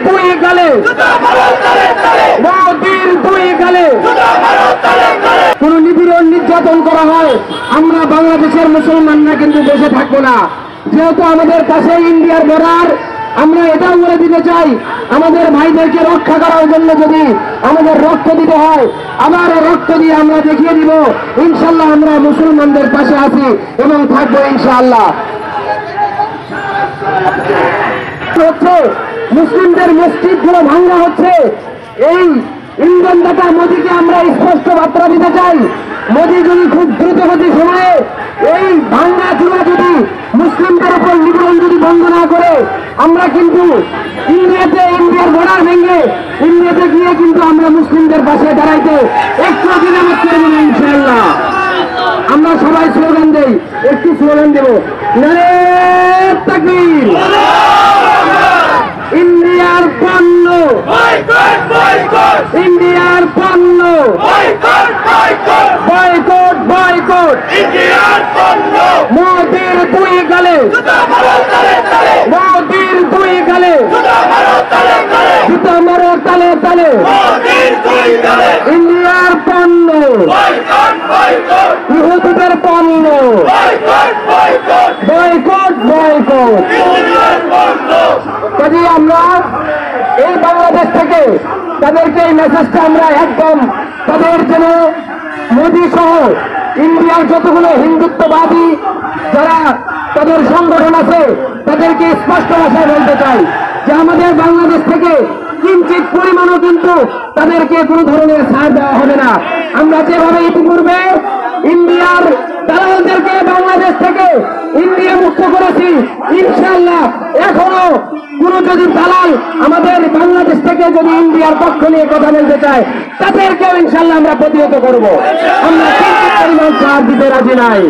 দুই গালে, মোদির দুই গালে কোন নিপীড়ন নির্যাতন করা হয়, আমরা বাংলাদেশের মুসলমানরা কিন্তু বসে থাকবো না। যেহেতু আমাদের পাশে ইন্ডিয়ার বর্ডার, আমরা এটাও বলে দিতে চাই, আমাদের ভাইদেরকে রক্ষা করার জন্য যদি আমাদের রক্ত দিতে হয়, আবার রক্ত দিয়ে আমরা দেখিয়ে দিব ইনশাল্লাহ আমরা মুসলমানদের পাশে আছি এবং থাকবো ইনশাআল্লাহ। হচ্ছে মুসলিমদের মসজিদ গুলো ভাঙ্গা হচ্ছে, এই ইন্ধন দাতা মোদীকে আমরা স্পষ্ট বার্তা দিতে চাই, মোদী যদি খুব দ্রুতগতির সময়ে এই ভাঙ্গা চূড়া যদি মুসলিমদের উপর নিপীড়ন যদি বন্ধ না করে, আমরা কিন্তু ইন্ডিয়ার বর্ডার ভেঙে ইন্ডিয়াতে গিয়ে কিন্তু আমরা মুসলিমদের পাশে দাঁড়াইতে একটু দিনামত করব না ইনশাআল্লাহ। আমরা সবাই স্লোগান দেই, একটি স্লোগান দেব, নারে তাকবীর, ইন্ডিয়ার পণ্য, ইন্ডিয়ার পণ্য, বয়কট বয়কট, মোদির দুই গালে, মোদির দুই গালে, জুতা মারো তালে তালে, ইন্ডিয়ার পণ্য, ইহুদিদের পণ্য, বয়কট বয়কট। কাজে আমরা এই বাংলাদেশ থেকে তাদেরকে এই মেসেজটা আমরা একদম তাদের যেন মোদী সহ ইন্ডিয়ার যতগুলো হিন্দুত্ববাদী যারা তাদের সংগঠন আছে তাদেরকে স্পষ্ট ভাষায় বলতে চাই যে আমাদের বাংলাদেশ থেকে কিঞ্চিত পরিমাণও কিন্তু তাদেরকে কোনো ধরনের ছাড় দেওয়া হবে না। আমরা যেভাবে ইতিপূর্বে ইন্ডিয়ার দালালদেরকে বাংলাদেশ থেকে ইন্ডিয়া মুক্ত করেছি, ইনশাআল্লাহ এখনো কোন যদি দালাল আমাদের বাংলাদেশ থেকে যদি ইন্ডিয়ার পক্ষ নিয়ে কথা বলতে চায় তাদেরকেও ইনশাআল্লাহ আমরা প্রতিহত করব। আমরা কিঞ্চিত পরিমাণ ছাড় দিতে রাজি নাই।